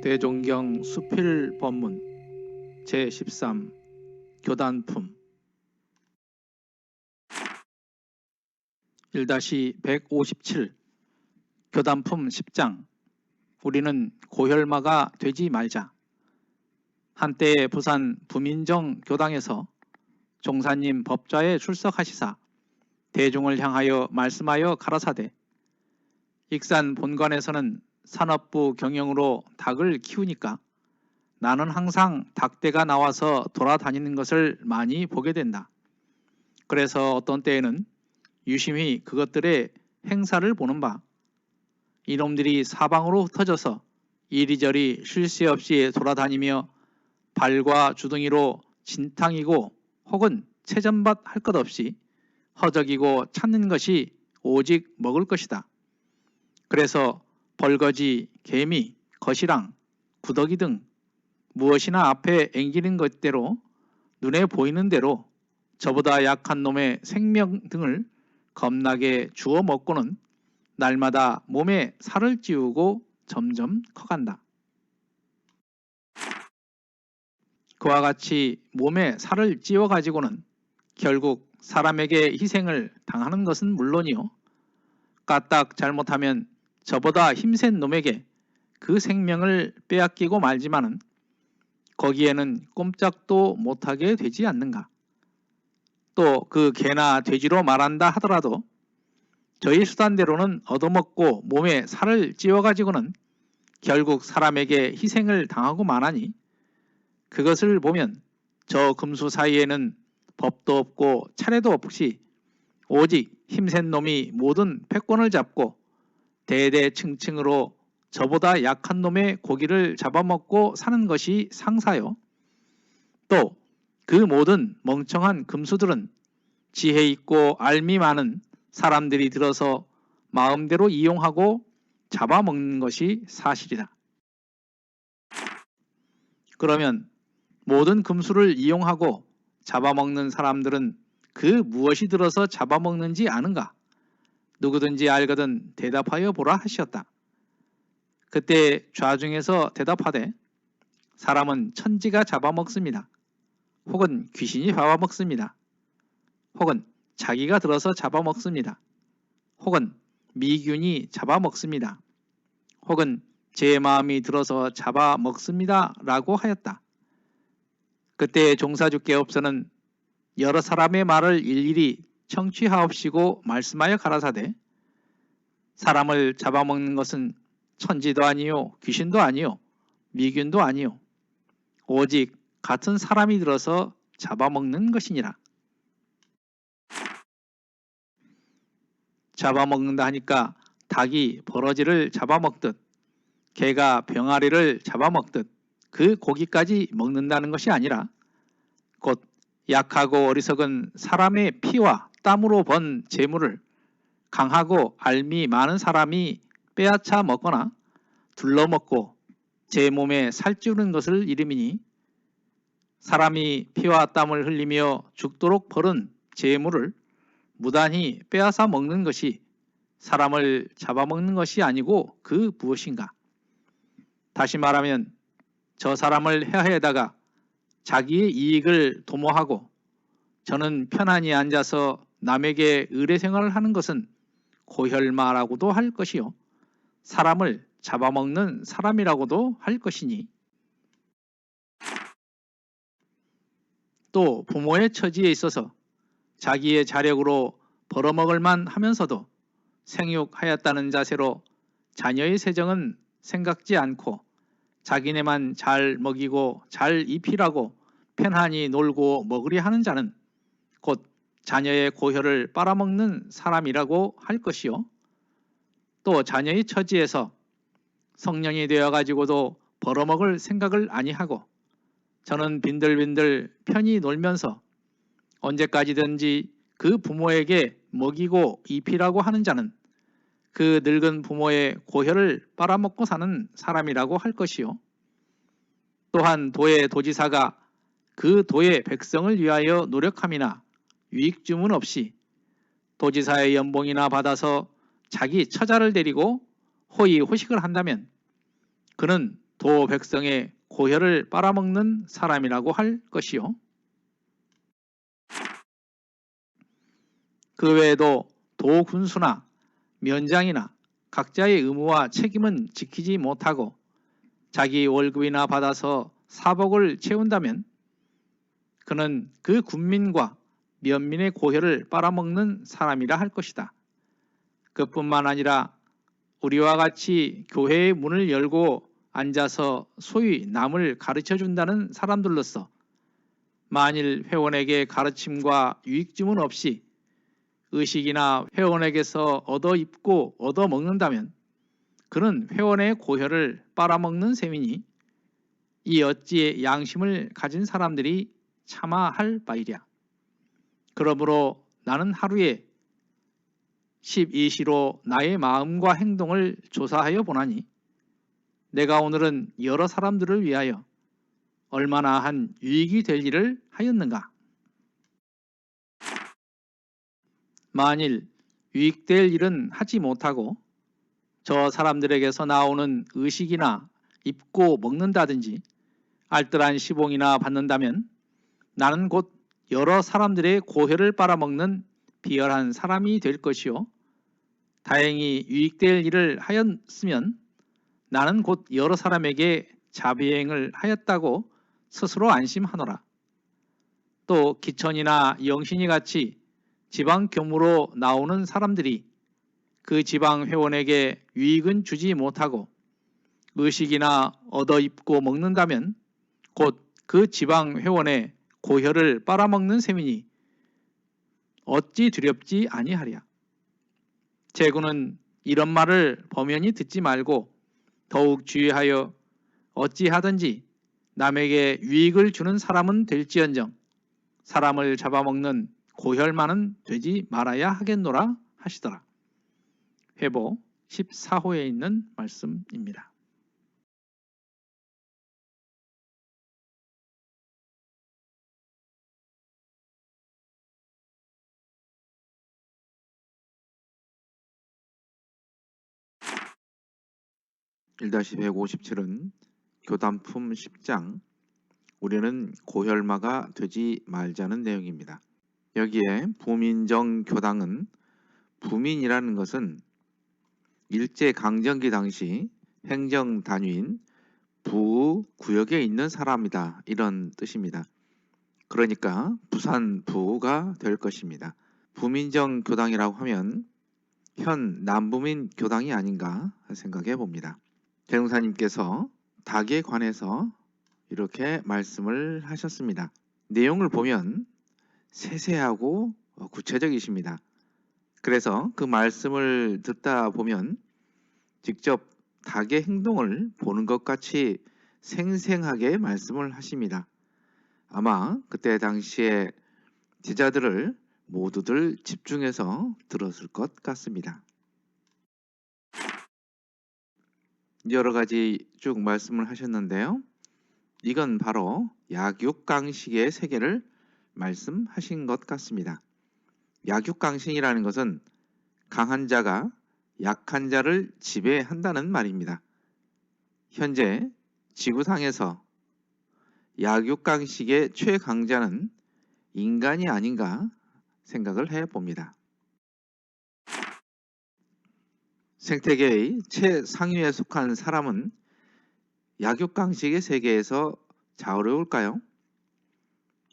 대종경 수필법문 제13 교단품 1-157 교단품 10장 우리는 고혈마가 되지 말자. 한때의 부산 부민정 교당에서 종사님 법좌에 출석하시사 대중을 향하여 말씀하여 가라사대 익산 본관에서는 산업부 경영으로 닭을 키우니까 나는 항상 닭대가 나와서 돌아다니는 것을 많이 보게 된다. 그래서 어떤 때에는 유심히 그것들의 행사를 보는 바 이놈들이 사방으로 흩어져서 이리저리 쉴 새 없이 돌아다니며 발과 주둥이로 진탕이고 혹은 채전밭 할 것 없이 허적이고 찾는 것이 오직 먹을 것이다. 그래서 벌거지, 개미, 거시랑, 구더기 등 무엇이나 앞에 앵기는 것대로 눈에 보이는 대로 저보다 약한 놈의 생명 등을 겁나게 주워 먹고는 날마다 몸에 살을 찌우고 점점 커간다. 그와 같이 몸에 살을 찌워 가지고는 결국 사람에게 희생을 당하는 것은 물론이요 까딱 잘못하면 저보다 힘센 놈에게 그 생명을 빼앗기고 말지만은 거기에는 꼼짝도 못하게 되지 않는가. 또 그 개나 돼지로 말한다 하더라도 저희 수단대로는 얻어먹고 몸에 살을 찌워가지고는 결국 사람에게 희생을 당하고 마나니 그것을 보면 저 금수 사이에는 법도 없고 차례도 없이 오직 힘센 놈이 모든 패권을 잡고 대대층층으로 저보다 약한 놈의 고기를 잡아먹고 사는 것이 상사요. 또 그 모든 멍청한 금수들은 지혜 있고 알미 많은 사람들이 들어서 마음대로 이용하고 잡아먹는 것이 사실이다. 그러면 모든 금수를 이용하고 잡아먹는 사람들은 그 무엇이 들어서 잡아먹는지 아는가? 누구든지 알거든 대답하여 보라 하시었다. 그때 좌중에서 대답하되 사람은 천지가 잡아먹습니다. 혹은 귀신이 잡아먹습니다. 혹은 자기가 들어서 잡아먹습니다. 혹은 미균이 잡아먹습니다. 혹은 제 마음이 들어서 잡아먹습니다. 라고 하였다. 그때 종사주께옵서는 여러 사람의 말을 일일이 청취하옵시고 말씀하여 가라사대 사람을 잡아먹는 것은 천지도 아니요 귀신도 아니요 미균도 아니요 오직 같은 사람이 들어서 잡아먹는 것이니라. 잡아먹는다 하니까 닭이 버러지를 잡아먹듯 개가 병아리를 잡아먹듯 그 고기까지 먹는다는 것이 아니라 곧 약하고 어리석은 사람의 피와 땀으로 번 재물을 강하고 알미 많은 사람이 빼앗아 먹거나 둘러먹고 제 몸에 살찌우는 것을 이름이니 사람이 피와 땀을 흘리며 죽도록 벌은 재물을 무단히 빼앗아 먹는 것이 사람을 잡아먹는 것이 아니고 그 무엇인가. 다시 말하면 저 사람을 해하에다가 자기의 이익을 도모하고 저는 편안히 앉아서 남에게 의뢰생활을 하는 것은 고혈마라고도 할 것이요 사람을 잡아먹는 사람이라고도 할 것이니 또 부모의 처지에 있어서 자기의 자력으로 벌어먹을 만 하면서도 생육하였다는 자세로 자녀의 세정은 생각지 않고 자기네만 잘 먹이고 잘 입히라고 편안히 놀고 먹으려 하는 자는 곧 자녀의 고혈을 빨아먹는 사람이라고 할 것이요 또 자녀의 처지에서 성년이 되어 가지고도 벌어먹을 생각을 아니하고 저는 빈들빈들 편히 놀면서 언제까지든지 그 부모에게 먹이고 입히라고 하는 자는 그 늙은 부모의 고혈을 빨아먹고 사는 사람이라고 할 것이요 또한 도의 도지사가 그 도의 백성을 위하여 노력함이나 유익주문 없이 도지사의 연봉이나 받아서 자기 처자를 데리고 호의호식을 한다면 그는 도 백성의 고혈을 빨아먹는 사람이라고 할 것이요. 그 외에도 도 군수나 면장이나 각자의 의무와 책임은 지키지 못하고 자기 월급이나 받아서 사복을 채운다면 그는 그 군민과 면민의 고혈을 빨아먹는 사람이라 할 것이다. 그뿐만 아니라 우리와 같이 교회의 문을 열고 앉아서 소위 남을 가르쳐준다는 사람들로서 만일 회원에게 가르침과 유익주문 없이 의식이나 회원에게서 얻어 입고 얻어 먹는다면 그는 회원의 고혈을 빨아먹는 셈이니 이 어찌에 양심을 가진 사람들이 참아 할 바이랴. 그러므로 나는 하루에 12시로 나의 마음과 행동을 조사하여 보나니 내가 오늘은 여러 사람들을 위하여 얼마나 한 유익이 될 일을 하였는가. 만일 유익될 일은 하지 못하고 저 사람들에게서 나오는 의식이나 입고 먹는다든지 알뜰한 시봉이나 받는다면 나는 곧 여러 사람들의 고혈을 빨아먹는 비열한 사람이 될 것이요. 다행히 유익될 일을 하였으면 나는 곧 여러 사람에게 자비행을 하였다고 스스로 안심하노라. 또 기천이나 영신이 같이 지방 교무로 나오는 사람들이 그 지방 회원에게 유익은 주지 못하고 의식이나 얻어 입고 먹는다면 곧 그 지방 회원의 고혈을 빨아먹는 셈이니 어찌 두렵지 아니하랴. 제군은 이런 말을 범연히 듣지 말고 더욱 주의하여 어찌하든지 남에게 유익을 주는 사람은 될지언정 사람을 잡아먹는 고혈만은 되지 말아야 하겠노라 하시더라. 회보 14호에 있는 말씀입니다. (1-157은) 교단품 10장 우리는 고혈마가 되지 말자는 내용입니다. 여기에 부민정 교당은 부민이라는 것은 일제강점기 당시 행정단위인 부구역에 있는 사람이다 이런 뜻입니다. 그러니까 부산 부가 될 것입니다. 부민정 교당이라고 하면 현 남부민 교당이 아닌가 생각해 봅니다. 대동사님께서 닭에 관해서 이렇게 말씀을 하셨습니다. 내용을 보면 세세하고 구체적이십니다. 그래서 그 말씀을 듣다 보면 직접 닭의 행동을 보는 것 같이 생생하게 말씀을 하십니다. 아마 그때 당시에 제자들을 모두들 집중해서 들었을 것 같습니다. 여러 가지 쭉 말씀을 하셨는데요. 이건 바로 약육강식의 세계를 말씀하신 것 같습니다. 약육강식이라는 것은 강한 자가 약한 자를 지배한다는 말입니다. 현재 지구상에서 약육강식의 최강자는 인간이 아닌가 생각을 해봅니다. 생태계의 최상위에 속한 사람은 약육강식의 세계에서 자유로울까요?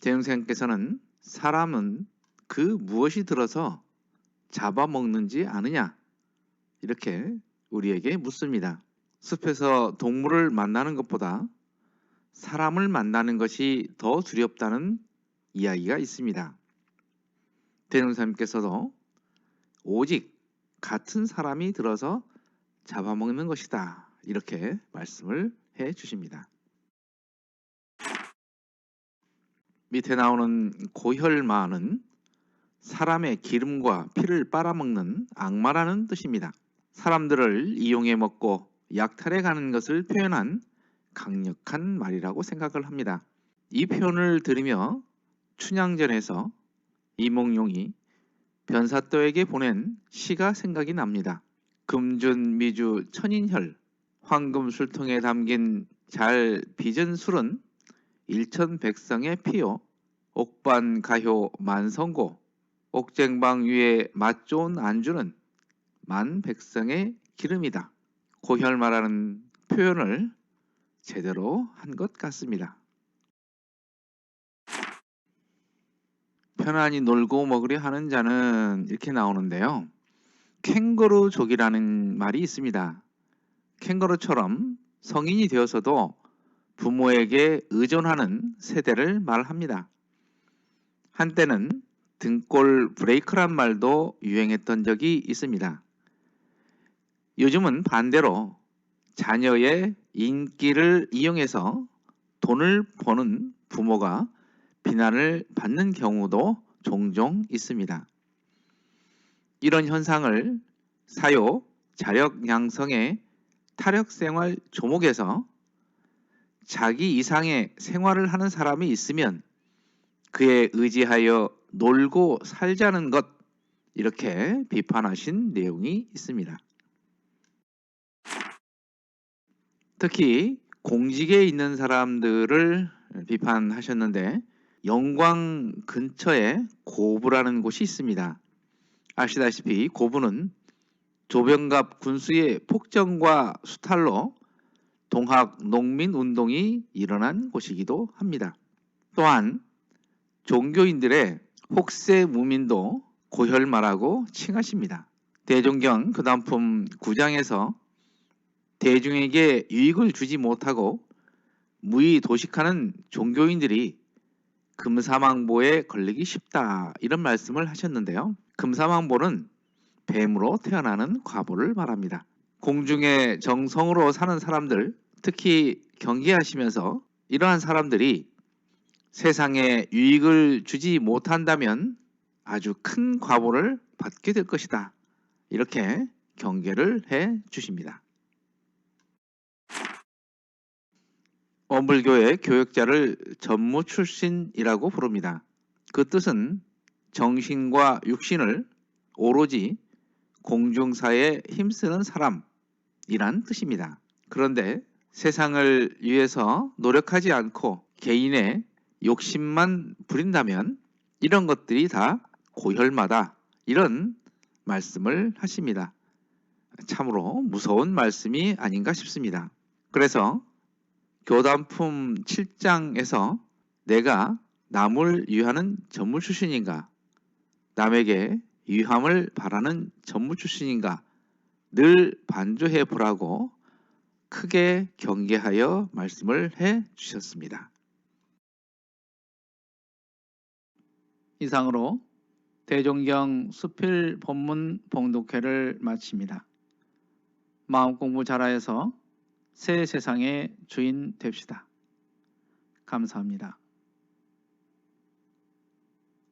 재영생께서는 사람은 그 무엇이 들어서 잡아먹는지 아느냐? 이렇게 우리에게 묻습니다. 숲에서 동물을 만나는 것보다 사람을 만나는 것이 더 두렵다는 이야기가 있습니다. 대능사님께서도 오직 같은 사람이 들어서 잡아먹는 것이다 이렇게 말씀을 해 주십니다. 밑에 나오는 고혈마는 사람의 기름과 피를 빨아먹는 악마라는 뜻입니다. 사람들을 이용해 먹고 약탈해 가는 것을 표현한 강력한 말이라고 생각을 합니다. 이 표현을 들으며 춘향전에서 이몽룡이 변사또에게 보낸 시가 생각이 납니다. 금준 미주 천인혈 황금술통에 담긴 잘 빚은 술은 일천백성의 피요 옥반가효 만성고 옥쟁방 위에 맛 좋은 안주는 만백성의 기름이다. 고혈마라는 표현을 제대로 한 것 같습니다. 편안히 놀고 먹으려 하는 자는 이렇게 나오는데요. 캥거루족이라는 말이 있습니다. 캥거루처럼 성인이 되어서도 부모에게 의존하는 세대를 말합니다. 한때는 등골 브레이크란 말도 유행했던 적이 있습니다. 요즘은 반대로 자녀의 인기를 이용해서 돈을 버는 부모가 비난을 받는 경우도 종종 있습니다. 이런 현상을 사요 자력양성의 타력생활 조목에서 자기 이상의 생활을 하는 사람이 있으면 그에 의지하여 놀고 살자는 것, 이렇게 비판하신 내용이 있습니다. 특히 공직에 있는 사람들을 비판하셨는데 영광 근처에 고부라는 곳이 있습니다. 아시다시피 고부는 조병갑 군수의 폭정과 수탈로 동학 농민운동이 일어난 곳이기도 합니다. 또한 종교인들의 혹세무민도 고혈마라고 칭하십니다. 대종경 교단품 9장에서 대중에게 유익을 주지 못하고 무의도식하는 종교인들이 금사망보에 걸리기 쉽다, 이런 말씀을 하셨는데요. 금사망보는 뱀으로 태어나는 과보를 말합니다. 공중의 정성으로 사는 사람들, 특히 경계하시면서 이러한 사람들이 세상에 유익을 주지 못한다면 아주 큰 과보를 받게 될 것이다, 이렇게 경계를 해 주십니다. 원불교의 교역자를 전무 출신이라고 부릅니다. 그 뜻은 정신과 육신을 오로지 공중사에 힘쓰는 사람이란 뜻입니다. 그런데 세상을 위해서 노력하지 않고 개인의 욕심만 부린다면 이런 것들이 다 고혈마다, 이런 말씀을 하십니다. 참으로 무서운 말씀이 아닌가 싶습니다. 그래서 교단품 7장에서 내가 남을 위하는 전무 출신인가, 남에게 위함을 바라는 전무 출신인가 늘 반조해 보라고 크게 경계하여 말씀을 해 주셨습니다. 이상으로 대종경 수필 본문 봉독회를 마칩니다. 마음공부 잘하여서 새 세상의 주인 됩시다. 감사합니다.